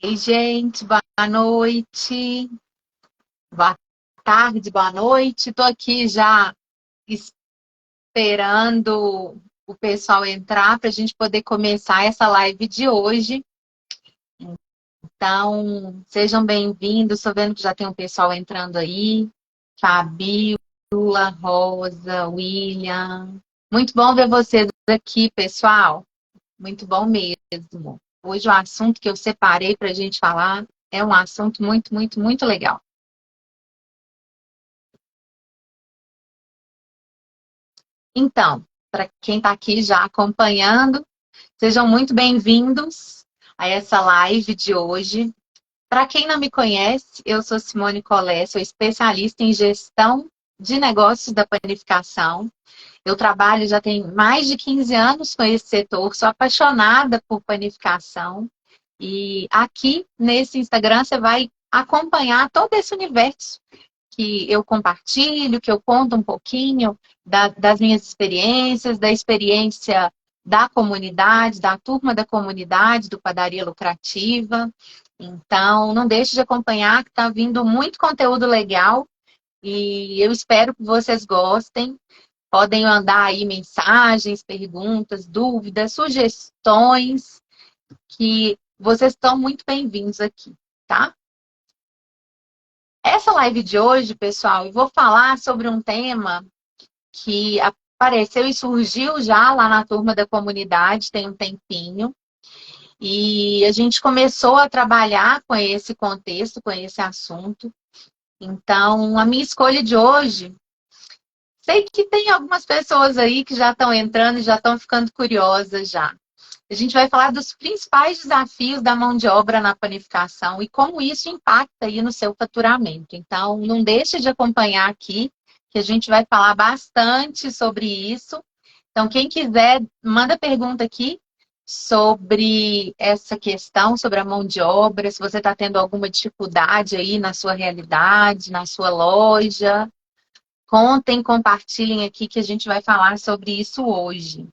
Ei, gente, boa noite, boa tarde, boa noite. Estou aqui já esperando o pessoal entrar para a gente poder começar essa live de hoje. Então, sejam bem-vindos. Estou vendo que já tem um pessoal entrando aí. Fabiola, Rosa, William. Muito bom ver vocês aqui, pessoal. Muito bom mesmo. Hoje o assunto que eu separei para a gente falar é um assunto muito, muito, muito legal. Então, para quem está aqui já acompanhando, sejam muito bem-vindos a essa live de hoje. Para quem não me conhece, eu sou Simone Collet, sou especialista em gestão de negócios da panificação. Eu trabalho já tem mais de 15 anos com esse setor, sou apaixonada por panificação. E aqui nesse Instagram você vai acompanhar todo esse universo que eu compartilho, que eu conto um pouquinho das minhas experiências, da experiência da comunidade, da turma da comunidade, do Padaria Lucrativa. Então, não deixe de acompanhar, que está vindo muito conteúdo legal e eu espero que vocês gostem. Podem mandar aí mensagens, perguntas, dúvidas, sugestões, que vocês estão muito bem-vindos aqui, tá? Essa live de hoje, pessoal, eu vou falar sobre um tema que apareceu e surgiu já lá na turma da comunidade, tem um tempinho. E a gente começou a trabalhar com esse contexto, com esse assunto. Então, a minha escolha de hoje, sei que tem algumas pessoas aí que já estão entrando e já estão ficando curiosas já. A gente vai falar dos principais desafios da mão de obra na panificação e como isso impacta aí no seu faturamento. Então, não deixe de acompanhar aqui, que a gente vai falar bastante sobre isso. Então, quem quiser, manda pergunta aqui sobre essa questão, sobre a mão de obra, se você está tendo alguma dificuldade aí na sua realidade, na sua loja. Contem, compartilhem aqui que a gente vai falar sobre isso hoje.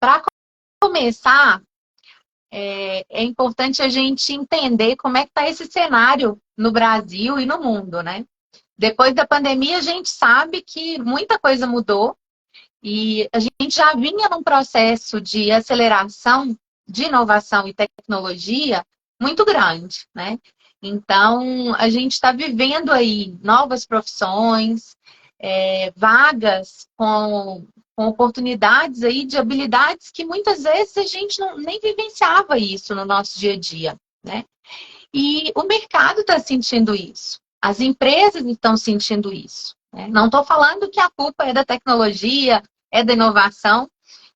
Para começar, é importante a gente entender como é que está esse cenário no Brasil e no mundo, né? Depois da pandemia, a gente sabe que muita coisa mudou e a gente já vinha num processo de aceleração de inovação e tecnologia muito grande, né? Então, a gente está vivendo aí novas profissões, vagas com oportunidades aí de habilidades que muitas vezes a gente nem vivenciava isso no nosso dia a dia, né? E o mercado está sentindo isso, as empresas estão sentindo isso, né? Não estou falando que a culpa é da tecnologia, é da inovação,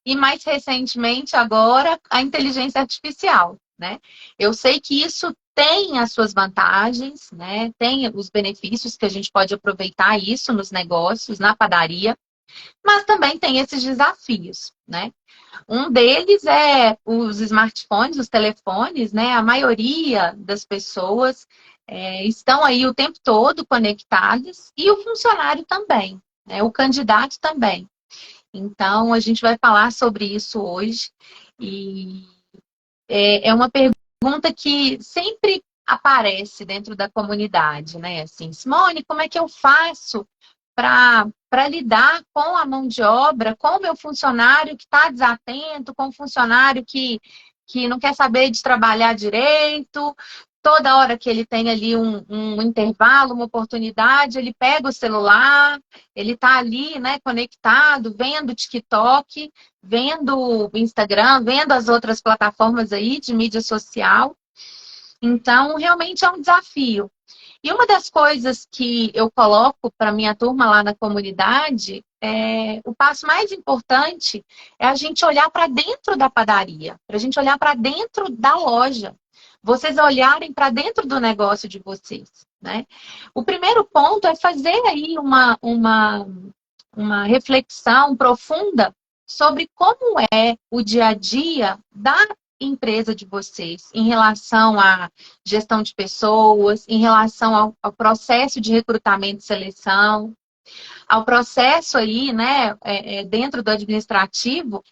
e mais recentemente agora a inteligência artificial, né? Eu sei que isso tem as suas vantagens, né? Tem os benefícios que a gente pode aproveitar isso nos negócios, na padaria, mas também tem esses desafios, né? Um deles é os smartphones, os telefones, né? A maioria das pessoas estão aí o tempo todo conectadas e o funcionário também, né? O candidato também. Então, a gente vai falar sobre isso hoje e é uma pergunta que sempre aparece dentro da comunidade, né? Assim, Simone, como é que eu faço para lidar com a mão de obra, com o meu funcionário que está desatento, com o funcionário que não quer saber de trabalhar direito, toda hora que ele tem ali um intervalo, uma oportunidade, ele pega o celular, ele está ali, né, conectado, vendo o TikTok, vendo o Instagram, vendo as outras plataformas aí de mídia social. Então, realmente é um desafio. E uma das coisas que eu coloco para minha turma lá na comunidade, o passo mais importante é a gente olhar para dentro da padaria, para a gente olhar para dentro da loja, vocês olharem para dentro do negócio de vocês, né? O primeiro ponto é fazer aí uma reflexão profunda sobre como é o dia a dia da empresa de vocês em relação à gestão de pessoas, em relação ao processo de recrutamento e seleção, ao processo aí, né, dentro do administrativo,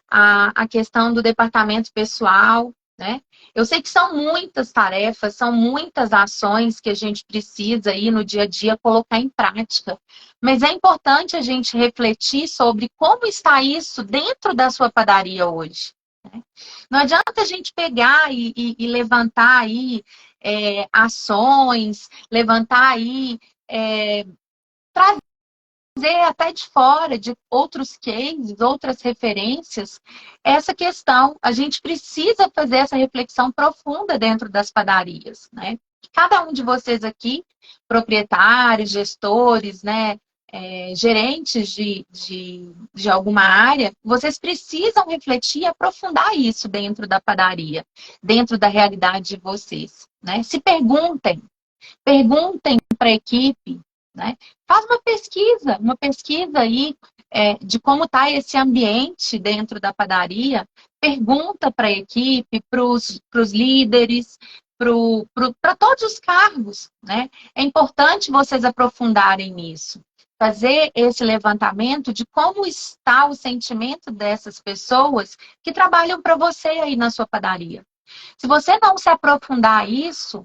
a questão do departamento pessoal. né? Eu sei que são muitas tarefas, são muitas ações que a gente precisa aí no dia a dia colocar em prática, mas é importante a gente refletir sobre como está isso dentro da sua padaria hoje, né? Não adianta a gente pegar e levantar aí ações, levantar aí trazer até de fora, de outros cases, outras referências, essa questão. A gente precisa fazer essa reflexão profunda dentro das padarias, né? Cada um de vocês aqui, proprietários, gestores, né? Gerentes de alguma área, vocês precisam refletir e aprofundar isso dentro da padaria, dentro da realidade de vocês, né? Se perguntem, perguntem para a equipe, né? Faz uma pesquisa aí de como está esse ambiente dentro da padaria, pergunta para a equipe, para os líderes, para todos os cargos, né? É importante vocês aprofundarem nisso. Fazer esse levantamento de como está o sentimento dessas pessoas que trabalham para você aí na sua padaria. Se você não se aprofundar isso,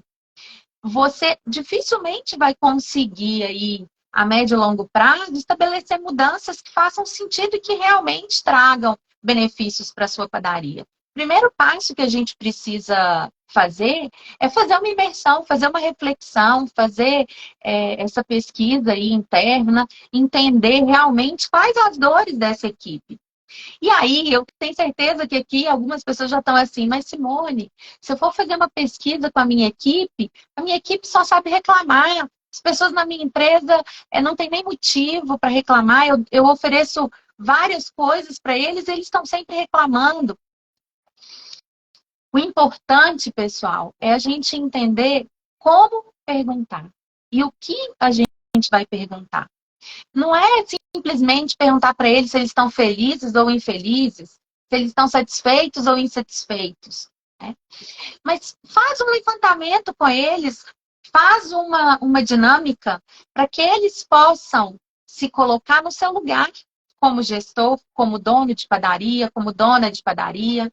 você dificilmente vai conseguir aí, a médio e longo prazo, estabelecer mudanças que façam sentido e que realmente tragam benefícios para a sua padaria. O primeiro passo que a gente precisa fazer é fazer uma imersão, fazer uma reflexão, fazer essa pesquisa aí interna, entender realmente quais as dores dessa equipe. E aí, eu tenho certeza que aqui algumas pessoas já estão assim, mas Simone, se eu for fazer uma pesquisa com a minha equipe só sabe reclamar. As pessoas na minha empresa não tem nem motivo para reclamar. Eu ofereço várias coisas para eles, eles estão sempre reclamando. O importante, pessoal, é a gente entender como perguntar e o que a gente vai perguntar. Não é simplesmente perguntar para eles se eles estão felizes ou infelizes, se eles estão satisfeitos ou insatisfeitos, né? Mas faz um levantamento com eles, faz uma dinâmica para que eles possam se colocar no seu lugar como gestor, como dono de padaria, como dona de padaria,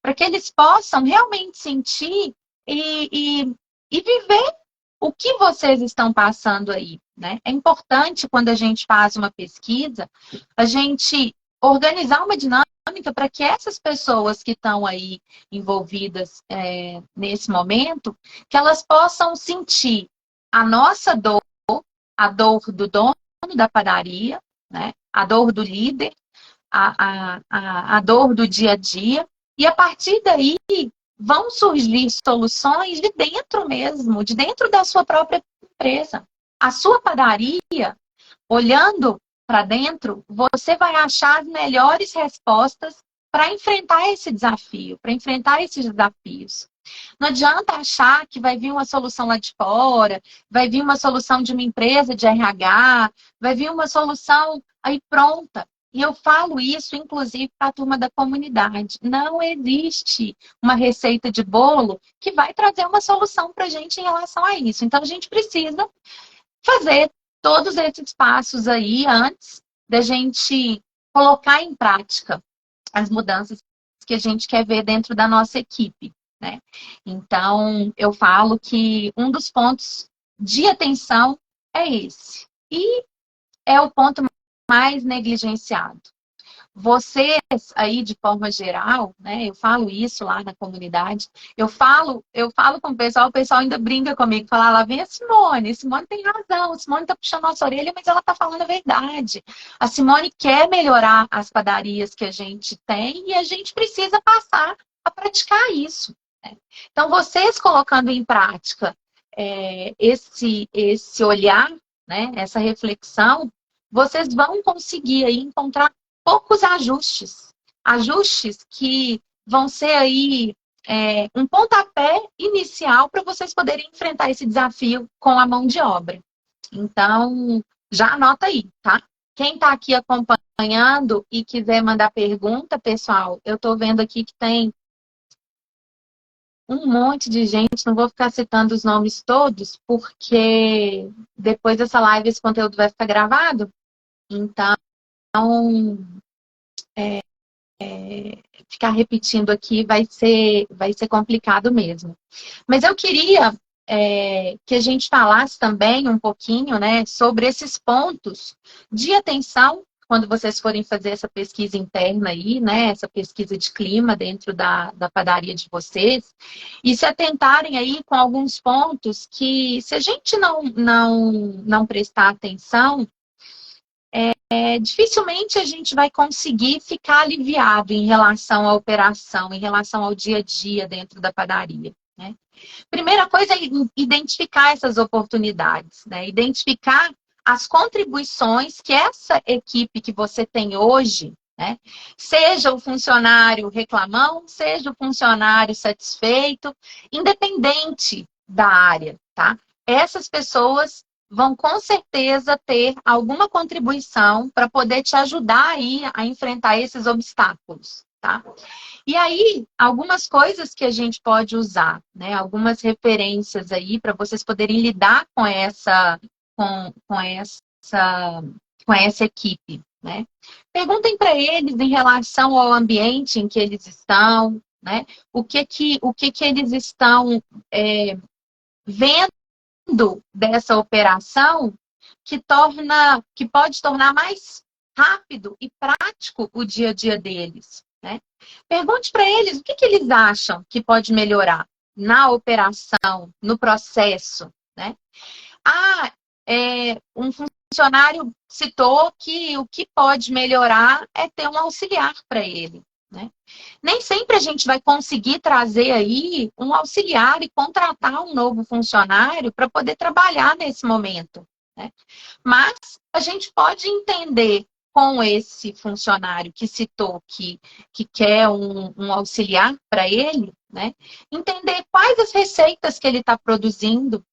para que eles possam realmente sentir e viver o que vocês estão passando aí, né? É importante, quando a gente faz uma pesquisa, a gente organizar uma dinâmica para que essas pessoas que estão aí envolvidas nesse momento, que elas possam sentir a nossa dor, a dor do dono da padaria, né? A dor do líder, a dor do dia a dia, e a partir daí vão surgir soluções de dentro mesmo, de dentro da sua própria empresa. A sua padaria, olhando para dentro, você vai achar as melhores respostas para enfrentar esse desafio, para enfrentar esses desafios. Não adianta achar que vai vir uma solução lá de fora, vai vir uma solução de uma empresa de RH, vai vir uma solução aí pronta. E eu falo isso, inclusive, para a turma da comunidade. Não existe uma receita de bolo que vai trazer uma solução para a gente em relação a isso. Então, a gente precisa fazer todos esses passos aí antes da gente colocar em prática as mudanças que a gente quer ver dentro da nossa equipe, né? Então, eu falo que um dos pontos de atenção é esse. E é o ponto mais negligenciado. Vocês aí, de forma geral, né? Eu falo isso lá na comunidade, eu falo com o pessoal ainda brinca comigo, fala, lá vem a Simone tem razão, a Simone tá puxando nossa orelha, mas ela tá falando a verdade. A Simone quer melhorar as padarias que a gente tem e a gente precisa passar a praticar isso, né? Então, vocês colocando em prática esse olhar, né? Essa reflexão, vocês vão conseguir aí encontrar poucos ajustes. Ajustes que vão ser aí um pontapé inicial para vocês poderem enfrentar esse desafio com a mão de obra. Então, já anota aí, tá? Quem está aqui acompanhando e quiser mandar pergunta, pessoal, eu estou vendo aqui que tem um monte de gente, não vou ficar citando os nomes todos, porque depois dessa live esse conteúdo vai ficar gravado. Então, ficar repetindo aqui vai ser complicado mesmo. Mas eu queria que a gente falasse também um pouquinho, né, sobre esses pontos de atenção quando vocês forem fazer essa pesquisa interna aí, né, essa pesquisa de clima dentro da padaria de vocês, e se atentarem aí com alguns pontos que, se a gente não prestar atenção, dificilmente a gente vai conseguir ficar aliviado em relação à operação, em relação ao dia a dia dentro da padaria, né? Primeira coisa é identificar essas oportunidades, né? Identificar as contribuições que essa equipe que você tem hoje, né? Seja o funcionário reclamão, seja o funcionário satisfeito, independente da área, tá? Essas pessoas vão com certeza ter alguma contribuição para poder te ajudar aí a enfrentar esses obstáculos, tá? E aí, algumas coisas que a gente pode usar, né? Algumas referências aí para vocês poderem lidar com essa equipe, né? Perguntem para eles em relação ao ambiente em que eles estão, né? O que eles estão vendo dessa operação que pode tornar mais rápido e prático o dia a dia deles, né? Pergunte para eles o que eles acham que pode melhorar na operação, no processo, né? Um funcionário citou que o que pode melhorar é ter um auxiliar para ele, né? Nem sempre a gente vai conseguir trazer aí um auxiliar e contratar um novo funcionário para poder trabalhar nesse momento, né? Mas a gente pode entender com esse funcionário que citou que quer um auxiliar para ele, né? Entender quais as receitas que ele está produzindo,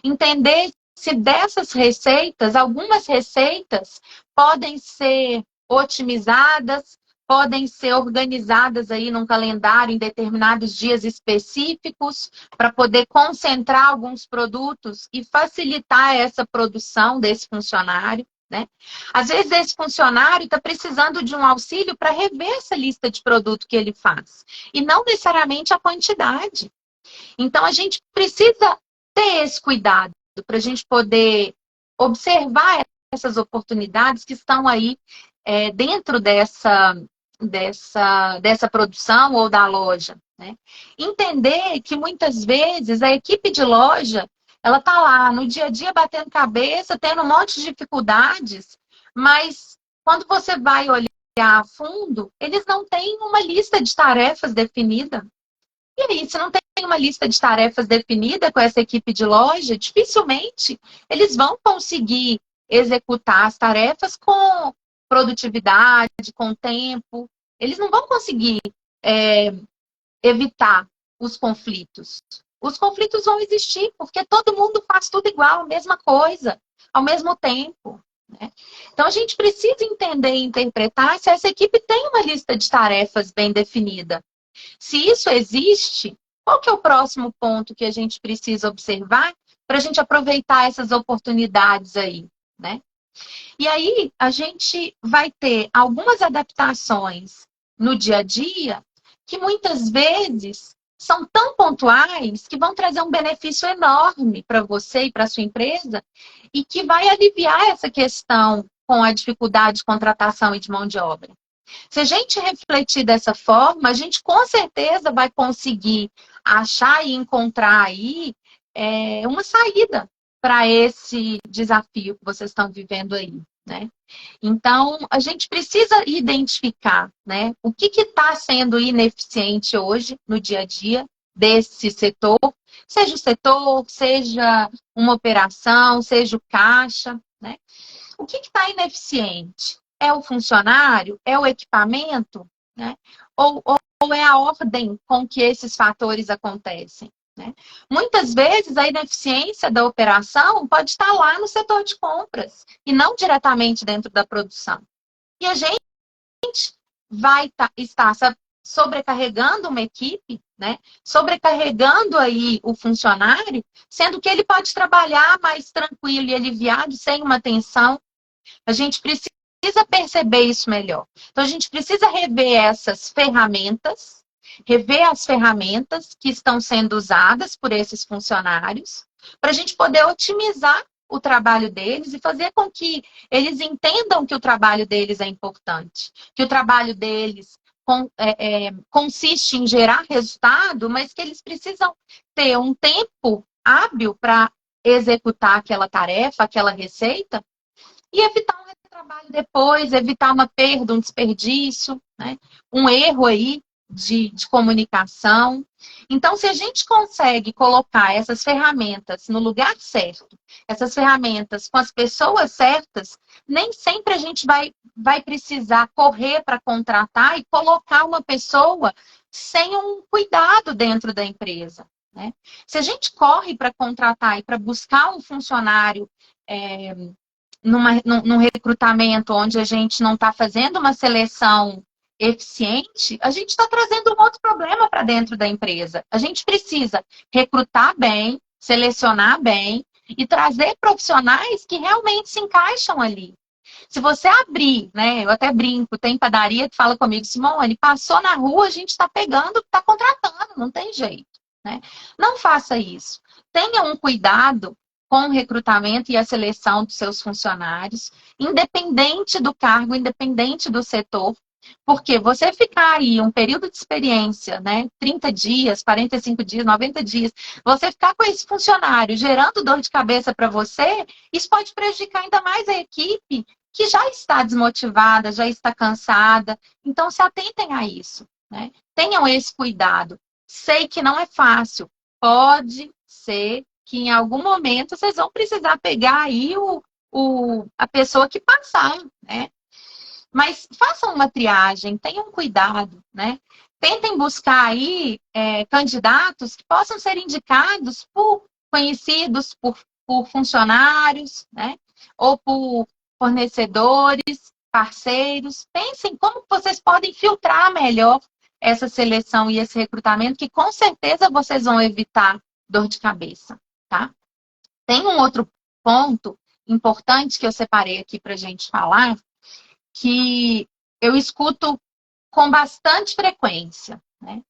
entender se dessas receitas, algumas receitas podem ser otimizadas, podem ser organizadas aí num calendário em determinados dias específicos para poder concentrar alguns produtos e facilitar essa produção desse funcionário, né? Às vezes esse funcionário está precisando de um auxílio para rever essa lista de produto que ele faz e não necessariamente a quantidade. Então a gente precisa ter esse cuidado para a gente poder observar essas oportunidades que estão aí dentro dessa produção ou da loja, né? Entender que muitas vezes a equipe de loja ela está lá no dia a dia batendo cabeça, tendo um monte de dificuldades, mas quando você vai olhar a fundo, eles não têm uma lista de tarefas definida. E aí, se não tem uma lista de tarefas definida com essa equipe de loja, dificilmente eles vão conseguir executar as tarefas com produtividade, com tempo. Eles não vão conseguir evitar os conflitos. Os conflitos vão existir, porque todo mundo faz tudo igual, a mesma coisa, ao mesmo tempo, né? Então, a gente precisa entender e interpretar se essa equipe tem uma lista de tarefas bem definida. Se isso existe, qual que é o próximo ponto que a gente precisa observar para a gente aproveitar essas oportunidades aí, né? E aí a gente vai ter algumas adaptações no dia a dia que muitas vezes são tão pontuais que vão trazer um benefício enorme para você e para sua empresa e que vai aliviar essa questão com a dificuldade de contratação e de mão de obra. Se a gente refletir dessa forma, a gente com certeza vai conseguir achar e encontrar aí uma saída para esse desafio que vocês estão vivendo aí, né? Então, a gente precisa identificar, né, o que está sendo ineficiente hoje no dia a dia desse setor, seja uma operação, seja o caixa, né? O que está ineficiente? É o funcionário? É o equipamento? Né? Ou é a ordem com que esses fatores acontecem? Né? Muitas vezes a ineficiência da operação pode estar lá no setor de compras e não diretamente dentro da produção. E a gente vai estar sobrecarregando uma equipe, né? Sobrecarregando aí o funcionário, sendo que ele pode trabalhar mais tranquilo e aliviado, sem uma tensão. A gente precisa precisa perceber isso melhor. Então, a gente precisa rever essas ferramentas, rever as ferramentas que estão sendo usadas por esses funcionários, para a gente poder otimizar o trabalho deles e fazer com que eles entendam que o trabalho deles é importante, que o trabalho deles consiste em gerar resultado, mas que eles precisam ter um tempo hábil para executar aquela tarefa, aquela receita, e evitar um retrabalho depois, evitar uma perda, um desperdício, né? Um erro aí de comunicação. Então, se a gente consegue colocar essas ferramentas no lugar certo, essas ferramentas com as pessoas certas, nem sempre a gente vai precisar correr para contratar e colocar uma pessoa sem um cuidado dentro da empresa, né? Se a gente corre para contratar e para buscar um funcionário num recrutamento onde a gente não está fazendo uma seleção eficiente, a gente está trazendo um outro problema para dentro da empresa. A gente precisa recrutar bem, selecionar bem e trazer profissionais que realmente se encaixam ali. Se você abrir, né, eu até brinco, tem padaria que fala comigo, Simone, passou na rua, a gente está pegando, está contratando, não tem jeito, né? Não faça isso. Tenha um cuidado com o recrutamento e a seleção dos seus funcionários, independente do cargo, independente do setor, porque você ficar aí um período de experiência, né, 30 dias, 45 dias, 90 dias, você ficar com esse funcionário gerando dor de cabeça para você, isso pode prejudicar ainda mais a equipe que já está desmotivada, já está cansada. Então, se atentem a isso, né? Tenham esse cuidado. Sei que não é fácil. Pode ser que em algum momento vocês vão precisar pegar aí a pessoa que passar, né? Mas façam uma triagem, tenham cuidado, né? Tentem buscar aí candidatos que possam ser indicados por conhecidos, por funcionários, né? Ou por fornecedores, parceiros. Pensem como vocês podem filtrar melhor essa seleção e esse recrutamento, que com certeza vocês vão evitar dor de cabeça, tá? Tem um outro ponto importante que eu separei aqui para a gente falar, que eu escuto com bastante frequência, né?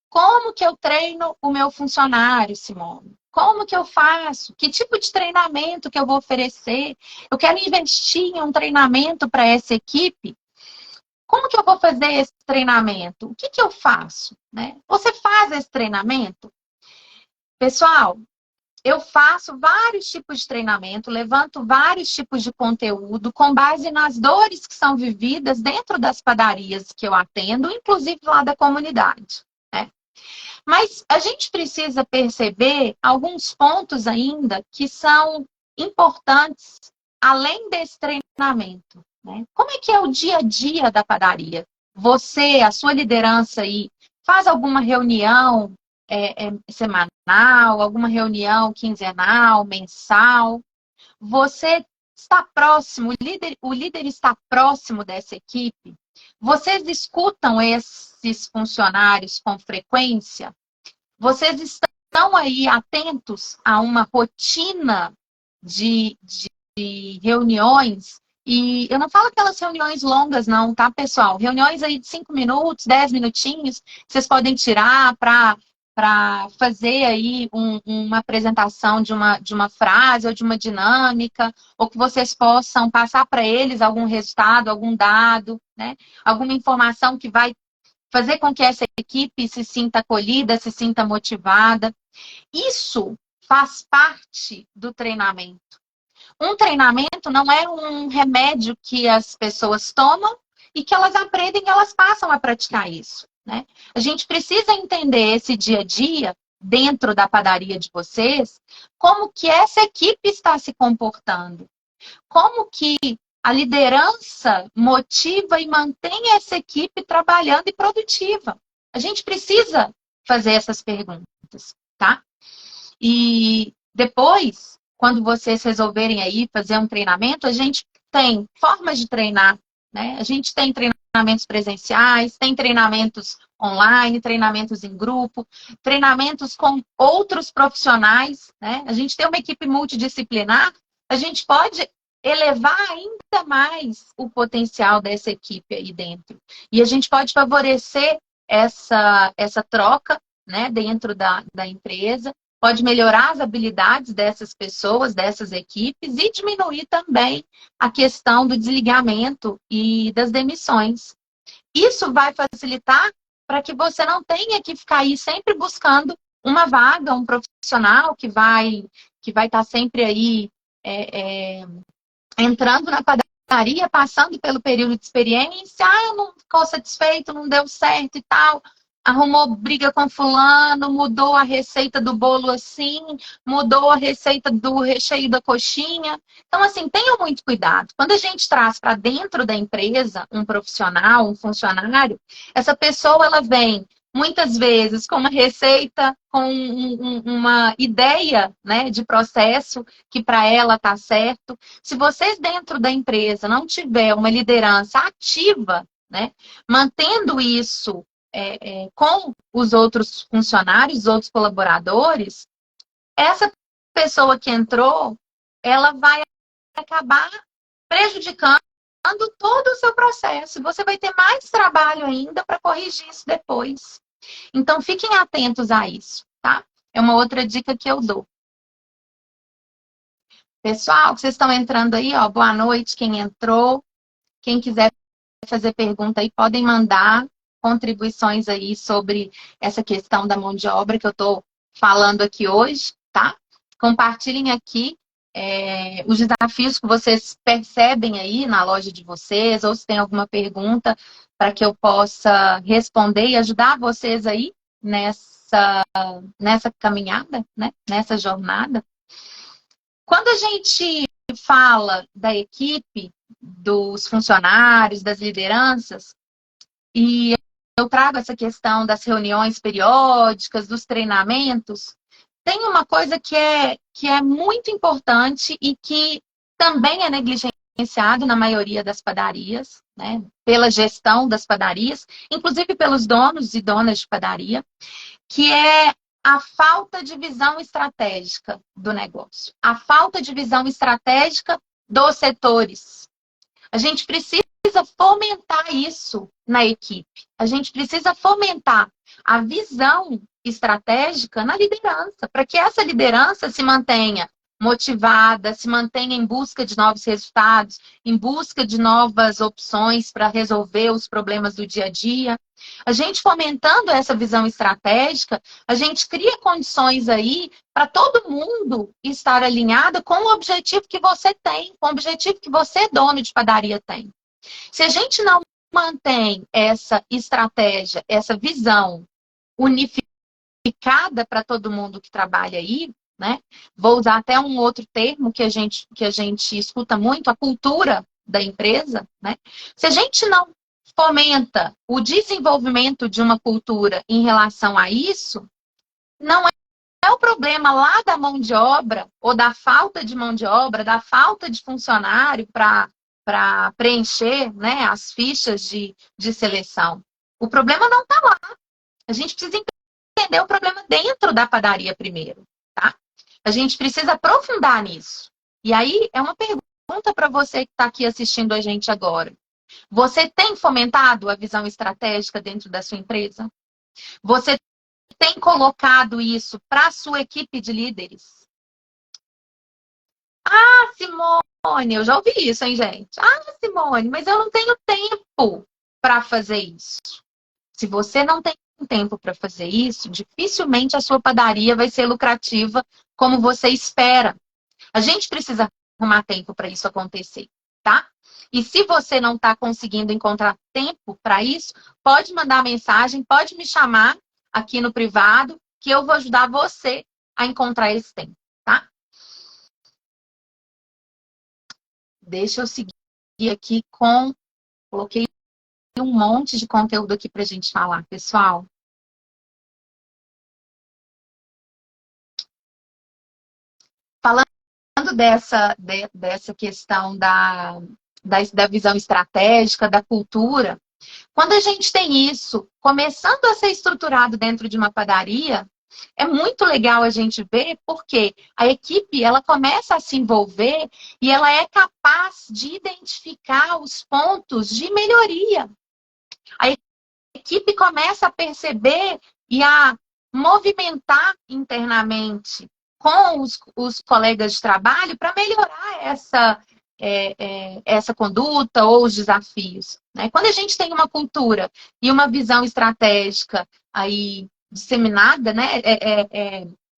Como que eu treino o meu funcionário, Simone? Como que eu faço? Que tipo de treinamento que eu vou oferecer? Eu quero investir em um treinamento para essa equipe. Como que eu vou fazer esse treinamento? O que que eu faço, né? Você faz esse treinamento? Pessoal, eu faço vários tipos de treinamento, levanto vários tipos de conteúdo com base nas dores que são vividas dentro das padarias que eu atendo, inclusive lá da comunidade, né? Mas a gente precisa perceber alguns pontos ainda que são importantes além desse treinamento, né? Como é que é o dia a dia da padaria? Você, a sua liderança aí, faz alguma reunião semanal, alguma reunião quinzenal, mensal? Você está próximo, o líder está próximo dessa equipe? Vocês escutam esses funcionários com frequência? Vocês estão aí atentos a uma rotina de reuniões? E eu não falo aquelas reuniões longas, não, tá, pessoal? Reuniões aí de 5 minutos, 10 minutinhos, vocês podem tirar para fazer aí uma apresentação de uma frase ou de uma dinâmica, ou que vocês possam passar para eles algum resultado, algum dado, né? Alguma informação que vai fazer com que essa equipe se sinta acolhida, se sinta motivada. Isso faz parte do treinamento. Um treinamento não é um remédio que as pessoas tomam e que elas aprendem e elas passam a praticar isso, né? A gente precisa entender esse dia a dia dentro da padaria de vocês, como que essa equipe está se comportando, como que a liderança motiva e mantém essa equipe trabalhando e produtiva. A gente precisa fazer essas perguntas, tá? E depois, quando vocês resolverem aí fazer um treinamento, a gente tem formas de treinar, né? A gente tem treinamentos presenciais, tem treinamentos online, treinamentos em grupo, treinamentos com outros profissionais, né? A gente tem uma equipe multidisciplinar, a gente pode elevar ainda mais o potencial dessa equipe aí dentro. E a gente pode favorecer essa troca, né, dentro da empresa, pode melhorar as habilidades dessas pessoas, dessas equipes e diminuir também a questão do desligamento e das demissões. Isso vai facilitar para que você não tenha que ficar aí sempre buscando uma vaga, um profissional que vai estar sempre aí entrando na padaria, passando pelo período de experiência, não ficou satisfeito, não deu certo e tal, arrumou briga com fulano, mudou a receita do bolo assim, mudou a receita do recheio da coxinha. Então, assim, tenham muito cuidado. Quando a gente traz para dentro da empresa um profissional, um funcionário, essa pessoa, ela vem muitas vezes com uma receita, com uma ideia, né, de processo que para ela está certo. Se vocês dentro da empresa não tiver uma liderança ativa, né, mantendo isso com os outros funcionários, os outros colaboradores, essa pessoa que entrou, ela vai acabar prejudicando todo o seu processo. Você vai ter mais trabalho ainda para corrigir isso depois. Então, fiquem atentos a isso, tá? É uma outra dica que eu dou. Pessoal, vocês estão entrando aí, ó, boa noite, quem entrou. Quem quiser fazer pergunta aí, podem mandar contribuições aí sobre essa questão da mão de obra que eu estou falando aqui hoje, tá? Compartilhem aqui os desafios que vocês percebem aí na loja de vocês, ou se tem alguma pergunta para que eu possa responder e ajudar vocês aí nessa caminhada, né? Nessa jornada. Quando a gente fala da equipe, dos funcionários, das lideranças, e eu trago essa questão das reuniões periódicas, dos treinamentos, tem uma coisa que é muito importante e que também é negligenciado na maioria das padarias, né? Pela gestão das padarias, inclusive pelos donos e donas de padaria, que é a falta de visão estratégica do negócio, a falta de visão estratégica dos setores. A gente precisa fomentar isso na equipe. A gente precisa fomentar a visão estratégica na liderança, para que essa liderança se mantenha motivada, se mantenha em busca de novos resultados, em busca de novas opções para resolver os problemas do dia a dia. A gente fomentando essa visão estratégica, a gente cria condições aí para todo mundo estar alinhado com o objetivo que você tem, com o objetivo que você, dono de padaria, tem. Se a gente não mantém essa estratégia, essa visão unificada para todo mundo que trabalha aí, né? Vou usar até um outro termo que a gente escuta muito, a cultura da empresa, né? Se a gente não fomenta o desenvolvimento de uma cultura em relação a isso, não é o problema lá da mão de obra, ou da falta de mão de obra, da falta de funcionário para preencher, né, as fichas de seleção. O problema não está lá. A gente precisa entender o problema dentro da padaria primeiro, tá? A gente precisa aprofundar nisso. E aí, é uma pergunta para você que está aqui assistindo a gente agora. Você tem fomentado a visão estratégica dentro da sua empresa? Você tem colocado isso para a sua equipe de líderes? Ah, Simone, eu já ouvi isso, hein, gente? Ah, Simone, mas eu não tenho tempo para fazer isso. Se você não tem tempo para fazer isso, dificilmente a sua padaria vai ser lucrativa como você espera. A gente precisa arrumar tempo para isso acontecer, tá? E se você não está conseguindo encontrar tempo para isso, pode mandar mensagem, pode me chamar aqui no privado, que eu vou ajudar você a encontrar esse tempo, tá? Deixa eu seguir aqui com... Coloquei um monte de conteúdo aqui para a gente falar, pessoal. Falando dessa questão da visão estratégica, da cultura, quando a gente tem isso começando a ser estruturado dentro de uma padaria, é muito legal a gente ver porque a equipe ela começa a se envolver e ela é capaz de identificar os pontos de melhoria. A equipe começa a perceber e a movimentar internamente com os colegas de trabalho para melhorar essa conduta ou os desafios. Né? Quando a gente tem uma cultura e uma visão estratégica aí disseminada, né,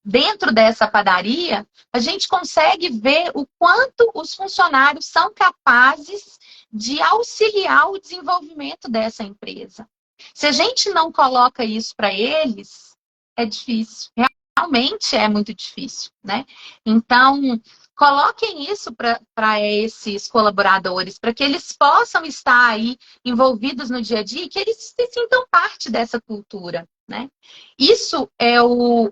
dentro dessa padaria, a gente consegue ver o quanto os funcionários são capazes de auxiliar o desenvolvimento dessa empresa. Se a gente não coloca isso para eles, é difícil. Realmente é muito difícil, né? Então, coloquem isso para esses colaboradores, para que eles possam estar aí envolvidos no dia a dia e que eles se sintam parte dessa cultura, né? Isso é o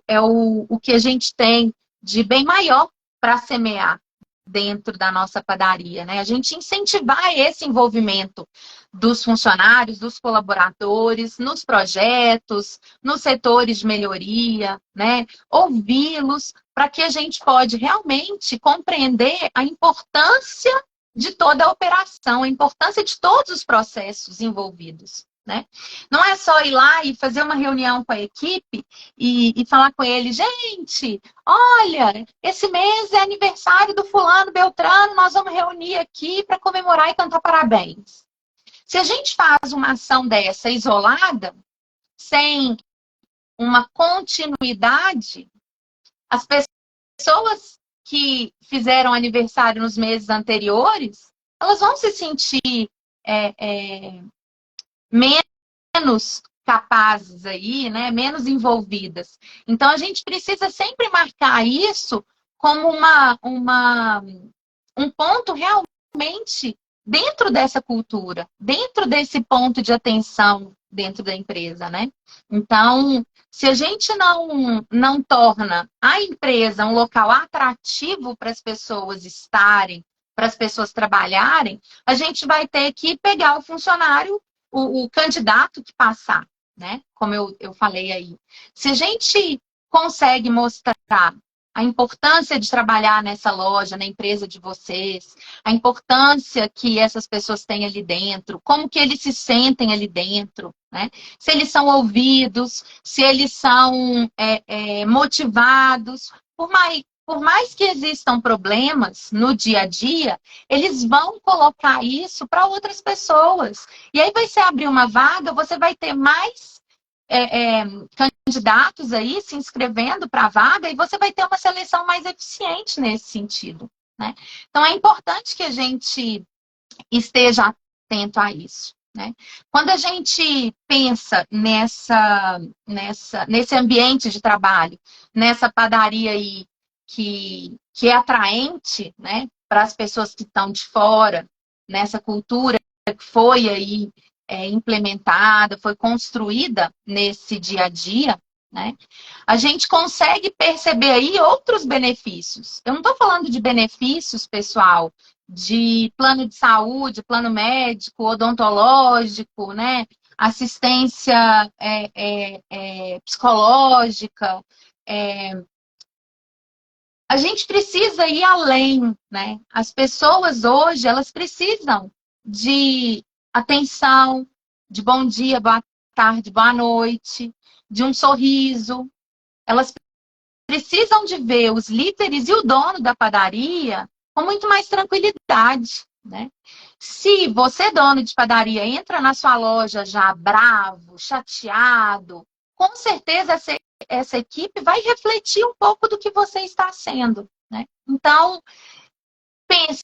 que a gente tem de bem maior para semear dentro da nossa padaria, né? A gente incentivar esse envolvimento dos funcionários, dos colaboradores, nos projetos, nos setores de melhoria, né? Ouvi-los para que a gente pode realmente compreender a importância de toda a operação, a importância de todos os processos envolvidos. Né? Não é só ir lá e fazer uma reunião com a equipe e falar com ele, gente, olha, esse mês é aniversário do fulano Beltrano, nós vamos reunir aqui para comemorar e cantar parabéns. Se a gente faz uma ação dessa isolada, sem uma continuidade, as pessoas que fizeram aniversário nos meses anteriores, elas vão se sentir menos capazes aí, né? Menos envolvidas. Então, a gente precisa sempre marcar isso como um ponto realmente dentro dessa cultura, dentro desse ponto de atenção dentro da empresa, né? Então, se a gente não torna a empresa um local atrativo para as pessoas estarem, para as pessoas trabalharem, a gente vai ter que pegar o funcionário, o candidato que passar, né? Como eu falei aí. Se a gente consegue mostrar a importância de trabalhar nessa loja, na empresa de vocês, a importância que essas pessoas têm ali dentro, como que eles se sentem ali dentro, né? Se eles são ouvidos, se eles são motivados, por mais que existam problemas no dia a dia, eles vão colocar isso para outras pessoas. E aí vai se abrir uma vaga, você vai ter mais candidatos aí se inscrevendo para a vaga e você vai ter uma seleção mais eficiente nesse sentido, né? Então, é importante que a gente esteja atento a isso, né? Quando a gente pensa nesse ambiente de trabalho, nessa padaria aí que é atraente, né, para as pessoas que estão de fora, nessa cultura que foi aí implementada, foi construída nesse dia a dia, né? A gente consegue perceber aí outros benefícios. Eu não estou falando de benefícios, pessoal, de plano de saúde, plano médico, odontológico, né? Assistência psicológica. A gente precisa ir além, né? As pessoas hoje, elas precisam de atenção, de bom dia, boa tarde, boa noite, de um sorriso. Elas precisam de ver os líderes e o dono da padaria com muito mais tranquilidade, né? Se você, dono de padaria, entra na sua loja já bravo, chateado, com certeza essa equipe vai refletir um pouco do que você está sendo, né? Então, pense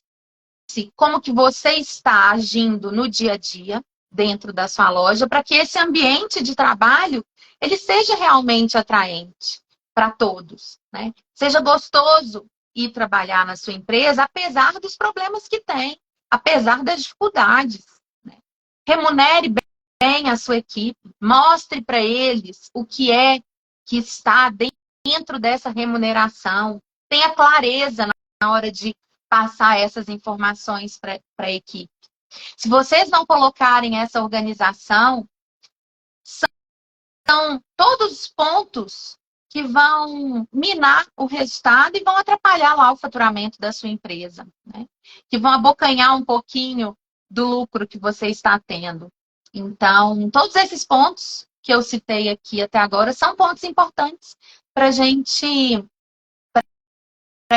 como que você está agindo no dia a dia dentro da sua loja para que esse ambiente de trabalho ele seja realmente atraente para todos, né? Seja gostoso ir trabalhar na sua empresa, apesar dos problemas que tem, apesar das dificuldades, né? Remunere bem a sua equipe, mostre para eles o que é que está dentro dessa remuneração, tenha clareza na hora de passar essas informações para a equipe. Se vocês não colocarem essa organização, são todos os pontos que vão minar o resultado e vão atrapalhar lá o faturamento da sua empresa, né? Que vão abocanhar um pouquinho do lucro que você está tendo. Então, todos esses pontos que eu citei aqui até agora são pontos importantes para a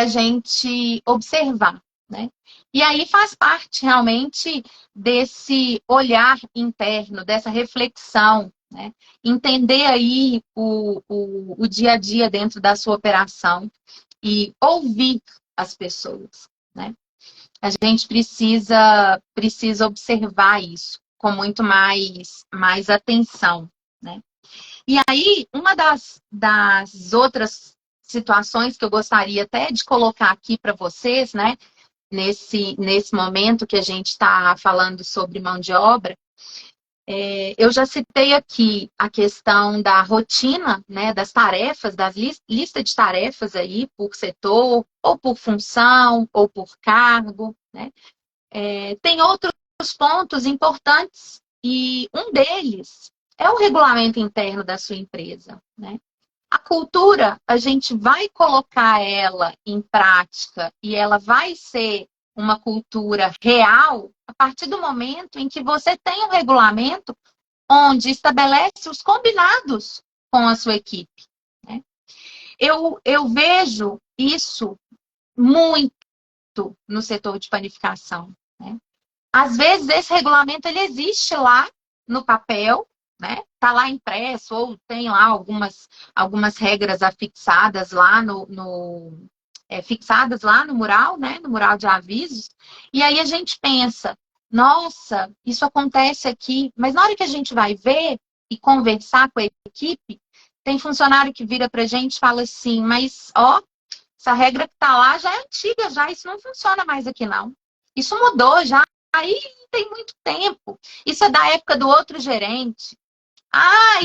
gente observar, né? E aí faz parte realmente desse olhar interno, dessa reflexão, né? Entender aí o dia a dia dentro da sua operação e ouvir as pessoas, né? A gente precisa observar isso com muito mais atenção, né? E aí, uma das outras situações que eu gostaria até de colocar aqui para vocês, né? Nesse momento que a gente está falando sobre mão de obra, eu já citei aqui a questão da rotina, né, das tarefas, das listas de tarefas aí por setor, ou por função, ou por cargo, né? Tem outros pontos importantes e um deles é o regulamento interno da sua empresa, né? A cultura, a gente vai colocar ela em prática e ela vai ser uma cultura real a partir do momento em que você tem um regulamento onde estabelece os combinados com a sua equipe, né? Eu vejo isso muito no setor de panificação, né? Às vezes esse regulamento ele existe lá no papel, né? Tá lá impresso ou tem lá algumas regras afixadas lá fixadas lá no mural, né? No mural de avisos. E aí a gente pensa, nossa, isso acontece aqui, mas na hora que a gente vai ver e conversar com a equipe, tem funcionário que vira pra gente e fala assim, mas ó, essa regra que tá lá já é antiga, já isso não funciona mais aqui não. Isso mudou já. Aí tem muito tempo. Isso é da época do outro gerente. Ah,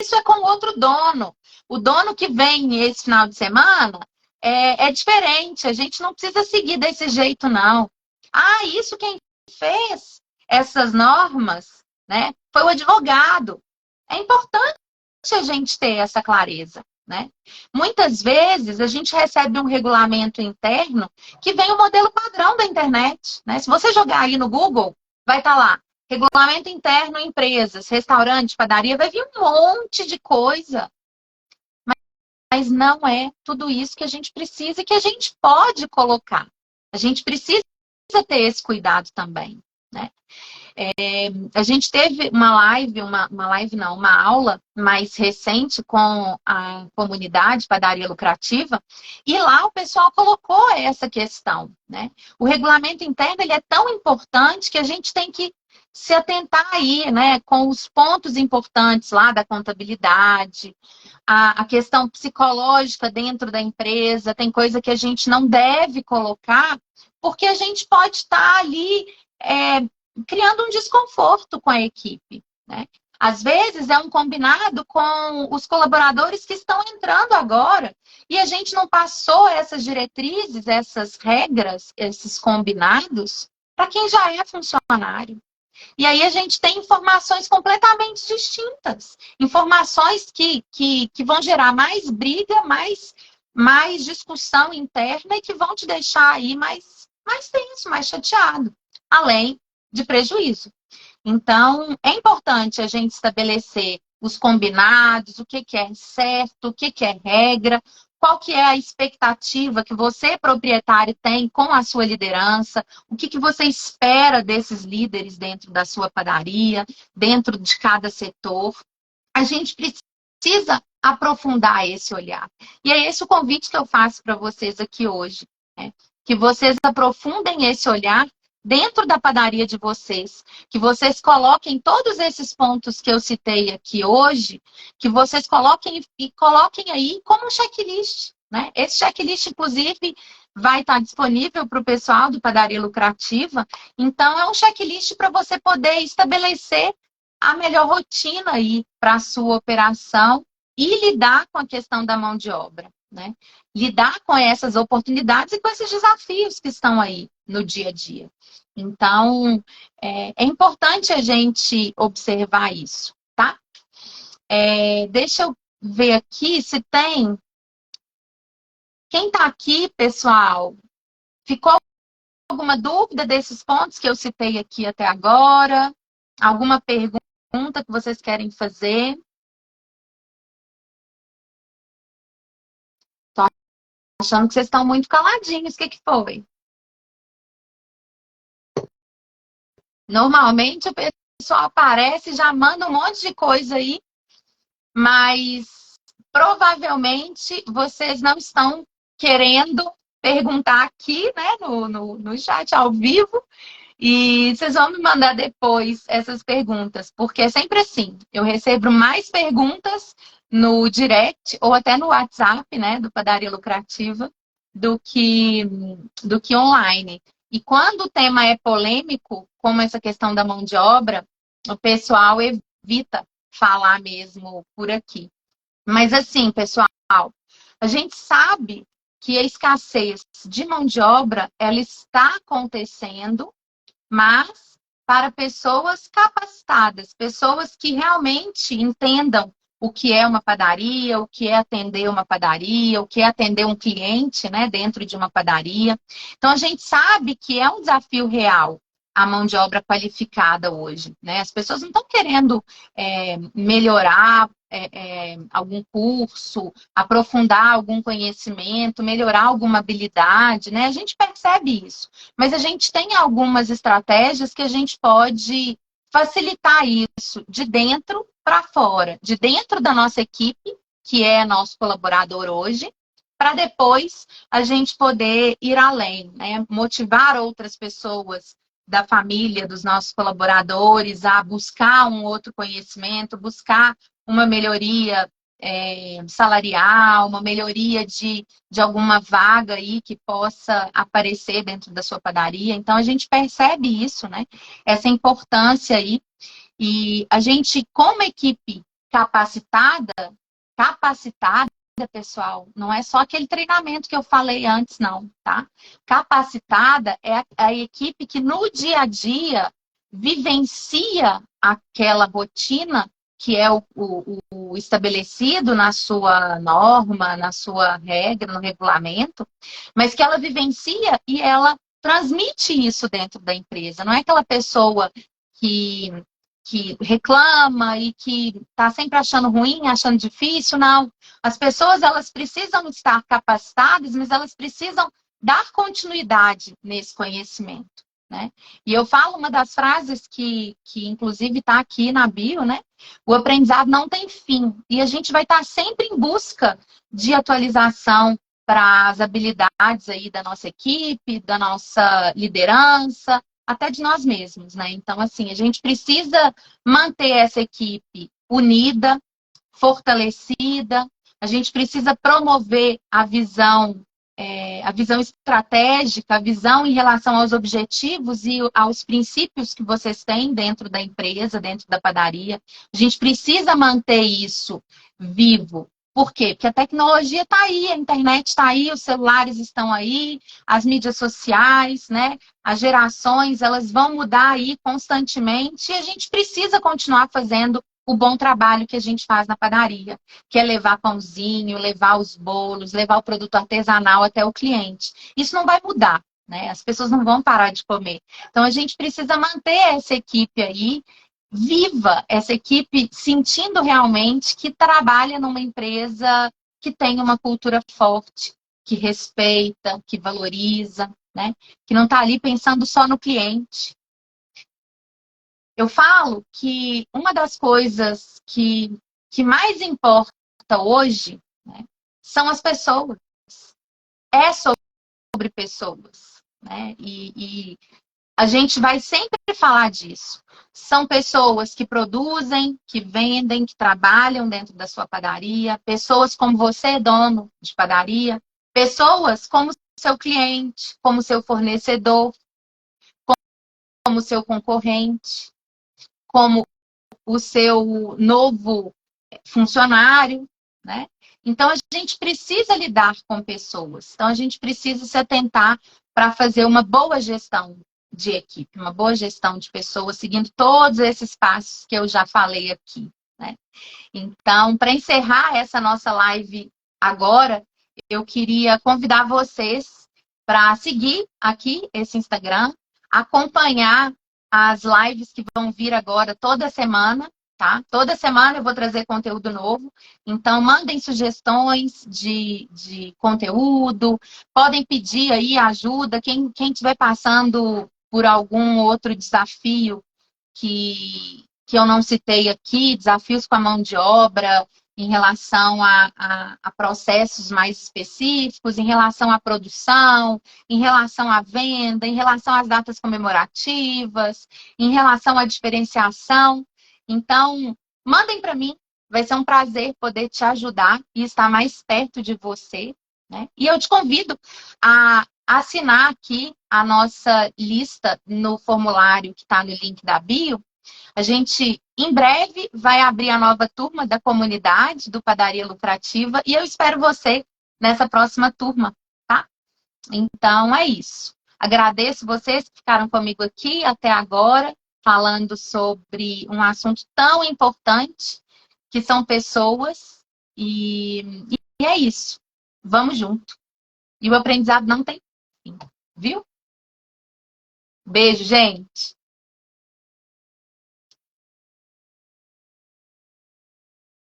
isso é com outro dono. O dono que vem esse final de semana é diferente. A gente não precisa seguir desse jeito, não. Ah, isso quem fez essas normas, né, foi o advogado. É importante a gente ter essa clareza, né? Muitas vezes a gente recebe um regulamento interno que vem o modelo padrão da internet, né? Se você jogar aí no Google, vai estar lá, regulamento interno, empresas, restaurante, padaria, vai vir um monte de coisa. Mas não é tudo isso que a gente precisa e que a gente pode colocar. A gente precisa ter esse cuidado também, né? A gente teve uma aula mais recente com a comunidade Padaria Lucrativa, e lá o pessoal colocou essa questão, né? O regulamento interno ele é tão importante que a gente tem que se atentar aí, né, com os pontos importantes lá da contabilidade, a questão psicológica dentro da empresa, tem coisa que a gente não deve colocar, porque a gente pode estar ali criando um desconforto com a equipe, né? Às vezes é um combinado com os colaboradores que estão entrando agora e a gente não passou essas diretrizes, essas regras, esses combinados para quem já é funcionário. E aí a gente tem informações completamente distintas, informações que vão gerar mais briga, mais discussão interna e que vão te deixar aí mais tenso, mais chateado, além de prejuízo. Então, é importante a gente estabelecer os combinados, o que é certo, o que é regra, qual que é a expectativa que você, proprietário, tem com a sua liderança, o que você espera desses líderes dentro da sua padaria, dentro de cada setor. A gente precisa aprofundar esse olhar. E é esse o convite que eu faço para vocês aqui hoje, né? Que vocês aprofundem esse olhar dentro da padaria de vocês, que vocês coloquem todos esses pontos que eu citei aqui hoje, que vocês coloquem aí como um checklist, né? Esse checklist, inclusive, vai estar disponível para o pessoal do Padaria Lucrativa. Então, é um checklist para você poder estabelecer a melhor rotina aí para a sua operação e lidar com a questão da mão de obra, né? Lidar com essas oportunidades e com esses desafios que estão aí no dia a dia. Então, é importante a gente observar isso, tá? Deixa eu ver aqui se tem. Quem está aqui, pessoal, ficou alguma dúvida desses pontos que eu citei aqui até agora? Alguma pergunta que vocês querem fazer? Tô achando que vocês estão muito caladinhos. O que que foi? Normalmente o pessoal aparece e já manda um monte de coisa aí, mas provavelmente vocês não estão querendo perguntar aqui, né, no chat ao vivo. E vocês vão me mandar depois essas perguntas, porque é sempre assim, eu recebo mais perguntas no direct ou até no WhatsApp, né, do Padaria Lucrativa, do que, do que online. E quando o tema é polêmico, como essa questão da mão de obra, o pessoal evita falar mesmo por aqui. Mas assim, pessoal, a gente sabe que a escassez de mão de obra, ela está acontecendo, mas para pessoas capacitadas, pessoas que realmente entendam o que é uma padaria, o que é atender uma padaria, o que é atender um cliente, né, dentro de uma padaria. Então, a gente sabe que é um desafio real a mão de obra qualificada hoje, né? As pessoas não estão querendo melhorar algum curso, aprofundar algum conhecimento, melhorar alguma habilidade, né? A gente percebe isso. Mas a gente tem algumas estratégias que a gente pode facilitar isso de dentro para fora, de dentro da nossa equipe, que é nosso colaborador hoje, para depois a gente poder ir além, né? Motivar outras pessoas da família, dos nossos colaboradores a buscar um outro conhecimento, buscar uma melhoria salarial, uma melhoria de alguma vaga aí que possa aparecer dentro da sua padaria. Então, a gente percebe isso, né? Essa importância aí. E a gente, como equipe capacitada, pessoal, não é só aquele treinamento que eu falei antes, não, tá? Capacitada é a equipe que no dia a dia vivencia aquela rotina que é o estabelecido na sua norma, na sua regra, no regulamento, mas que ela vivencia e ela transmite isso dentro da empresa. Não é aquela pessoa que reclama e que está sempre achando ruim, achando difícil, não. As pessoas, elas precisam estar capacitadas, mas elas precisam dar continuidade nesse conhecimento, né? E eu falo uma das frases que inclusive está aqui na bio, né? O aprendizado não tem fim. E a gente vai estar sempre em busca de atualização para as habilidades aí da nossa equipe, da nossa liderança, até de nós mesmos, né? Então, assim, a gente precisa manter essa equipe unida, fortalecida, a gente precisa promover a visão estratégica, a visão em relação aos objetivos e aos princípios que vocês têm dentro da empresa, dentro da padaria. A gente precisa manter isso vivo. Por quê? Porque a tecnologia está aí, a internet está aí, os celulares estão aí, as mídias sociais, né? As gerações, elas vão mudar aí constantemente e a gente precisa continuar fazendo o bom trabalho que a gente faz na padaria, que é levar pãozinho, levar os bolos, levar o produto artesanal até o cliente. Isso não vai mudar, né? As pessoas não vão parar de comer. Então, a gente precisa manter essa equipe aí viva, essa equipe sentindo realmente que trabalha numa empresa que tem uma cultura forte, que respeita, que valoriza, né? Que não está ali pensando só no cliente. Eu falo que uma das coisas que mais importa hoje, né, são as pessoas. É sobre pessoas, né? E a gente vai sempre falar disso. São pessoas que produzem, que vendem, que trabalham dentro da sua padaria, pessoas como você, dono de padaria, pessoas como seu cliente, como seu fornecedor, como seu concorrente, como o seu novo funcionário, né? Então, a gente precisa lidar com pessoas. Então, a gente precisa se atentar para fazer uma boa gestão de equipe, uma boa gestão de pessoas, seguindo todos esses passos que eu já falei aqui, né? Então, para encerrar essa nossa live agora, eu queria convidar vocês para seguir aqui esse Instagram, acompanhar as lives que vão vir agora toda semana, tá? Toda semana eu vou trazer conteúdo novo. Então, mandem sugestões de conteúdo, podem pedir aí ajuda. Quem estiver passando por algum outro desafio que eu não citei aqui, desafios com a mão de obra, em relação a processos mais específicos, em relação à produção, em relação à venda, em relação às datas comemorativas, em relação à diferenciação. Então, mandem para mim, vai ser um prazer poder te ajudar e estar mais perto de você, né? E eu te convido a assinar aqui a nossa lista no formulário que está no link da bio. A gente, em breve, vai abrir a nova turma da comunidade do Padaria Lucrativa e eu espero você nessa próxima turma, tá? Então, é isso. Agradeço vocês que ficaram comigo aqui até agora, falando sobre um assunto tão importante, que são pessoas, e é isso. Vamos junto. E o aprendizado não tem fim, viu? Beijo, gente!